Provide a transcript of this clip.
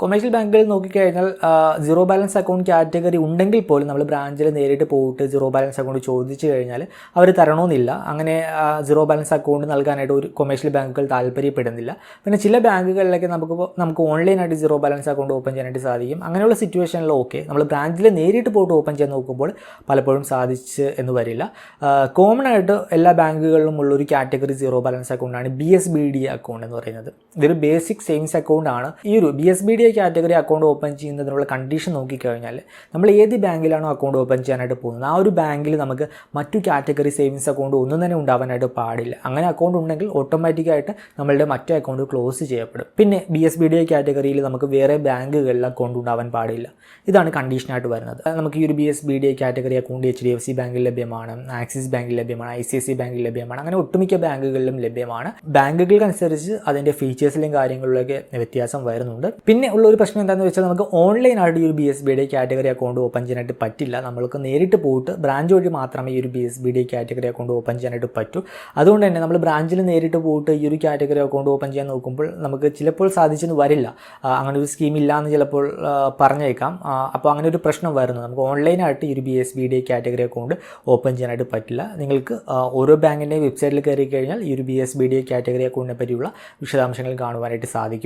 Commercial ബാങ്കുകളിൽ നോക്കിക്കഴിഞ്ഞാൽ zero balance account category ഉണ്ടെങ്കിൽ പോലും നമ്മൾ ബ്രാഞ്ചിൽ നേരിട്ട് പോയിട്ട് സീറോ ബാലൻസ് അക്കൗണ്ട് ചോദിച്ചു കഴിഞ്ഞാൽ അവർ തരണമെന്നില്ല. അങ്ങനെ സീറോ ബാലൻസ് അക്കൗണ്ട് നൽകാനായിട്ട് ഒരു കൊമേഴ്ഷ്യൽ ബാങ്കുകൾ താല്പര്യപ്പെടുന്നില്ല. പിന്നെ ചില ബാങ്കുകളിലൊക്കെ നമുക്ക് ഓൺലൈനായിട്ട് സീറോ ബാലൻസ് അക്കൗണ്ട് ഓപ്പൺ ചെയ്യാനായിട്ട് സാധിക്കും. അങ്ങനെയുള്ള സിറ്റുവേഷനിൽ ഓക്കെ, നമ്മൾ ബ്രാഞ്ചിൽ നേരിട്ട് പോയിട്ട് ഓപ്പൺ ചെയ്യാൻ നോക്കുമ്പോൾ പലപ്പോഴും സാധിച്ച് എന്ന് വരില്ല. കോമൺ ആയിട്ട് എല്ലാ ബാങ്കുകളിലും ഉള്ളൊരു കാറ്റഗറി സീറോ ബാലൻസ് അക്കൗണ്ടാണ് BSBD അക്കൗണ്ട് എന്ന് പറയുന്നത്. ഇതൊരു ബേസിക് സേവിങ്സ് അക്കൗണ്ട് ആണ്. ഈ ഒരു BSBD കാറ്റഗറി അക്കൗണ്ട് ഓപ്പൺ ചെയ്യുന്നതിനുള്ള കണ്ടീഷൻ നോക്കിക്കഴിഞ്ഞാൽ നമ്മൾ ഏത് ബാങ്കിലാണോ അക്കൗണ്ട് ഓപ്പൺ ചെയ്യാനായിട്ട് പോകുന്നത് ആ ഒരു ബാങ്കിൽ നമുക്ക് മറ്റു കാറ്റഗറി സേവിങ്സ് അക്കൗണ്ട് ഒന്നും തന്നെ ഉണ്ടാവാനായിട്ട് പാടില്ല. അങ്ങനെ അക്കൗണ്ട് ഉണ്ടെങ്കിൽ ഓട്ടോമാറ്റിക്കായിട്ട് നമ്മളുടെ മറ്റേ അക്കൗണ്ട് ക്ലോസ് ചെയ്യപ്പെടും. പിന്നെ BSBD കാറ്റഗറിയിൽ നമുക്ക് വേറെ ബാങ്കുകളിൽ അക്കൗണ്ട് ഉണ്ടാവാൻ പാടില്ല. ഇതാണ് കണ്ടീഷനായിട്ട് വരുന്നത്. നമുക്ക് ഈ ഒരു BSBD കാറ്റഗറി അക്കൗണ്ട് HDFC ബാങ്കിൽ ലഭ്യമാണ്, ആക്സിസ് ബാങ്കിൽ ലഭ്യമാണ്, ICICI ബാങ്കിൽ ലഭ്യമാണ്. അങ്ങനെ ഒട്ടുമിക്ക ബാങ്കുകളിലും ലഭ്യമാണ്. ബാങ്കുകൾക്കനുസരിച്ച് അതിൻ്റെ ഫീച്ചേഴ്സിലും കാര്യങ്ങളിലൊക്കെ വ്യത്യാസം വരുന്നുണ്ട്. പിന്നെ ഉള്ള ഒരു പ്രശ്നം എന്താണെന്ന് വെച്ചാൽ നമുക്ക് ഓൺലൈനായിട്ട് ഈ ഒരു BSBD കാറ്റഗറി അക്കൗണ്ട് ഓപ്പൺ ചെയ്യാനായിട്ട് പറ്റില്ല. നമ്മൾക്ക് നേരിട്ട് പോയിട്ട് ബ്രാഞ്ച് വഴി മാത്രമേ ഈ ഒരു BSBD കാറ്റഗറി അക്കൗണ്ട് ഓപ്പൺ ചെയ്യാനായിട്ട് പറ്റൂ. അതുകൊണ്ട് തന്നെ നമ്മൾ ബ്രാഞ്ചിൽ നേരിട്ട് പോയിട്ട് ഈ ഒരു കാറ്റഗറി അക്കൗണ്ട് ഓപ്പൺ ചെയ്യാൻ നോക്കുമ്പോൾ നമുക്ക് ചിലപ്പോൾ സാധിച്ചെന്ന് വരില്ല. അങ്ങനെ ഒരു സ്കീം ഇല്ലയെന്ന് ചിലപ്പോൾ പറഞ്ഞേക്കാം. അപ്പോൾ അങ്ങനെ ഒരു പ്രശ്നം വരുന്നു. നമുക്ക് ഓൺലൈനായിട്ട് ഈ ഒരു BSBD കാറ്റഗറി അക്കൗണ്ട് ഓപ്പൺ ചെയ്യാനായിട്ട് പറ്റില്ല. നിങ്ങൾക്ക് ഓരോ ബാങ്കിൻ്റെയും വെബ്സൈറ്റിൽ കയറി കഴിഞ്ഞാൽ ഈ ഒരു BSBD കാറ്റഗറി അക്കൗണ്ടിനെ പറ്റിയുള്ള വിശദാംശങ്ങൾ കാണുവാനായിട്ട് സാധിക്കും.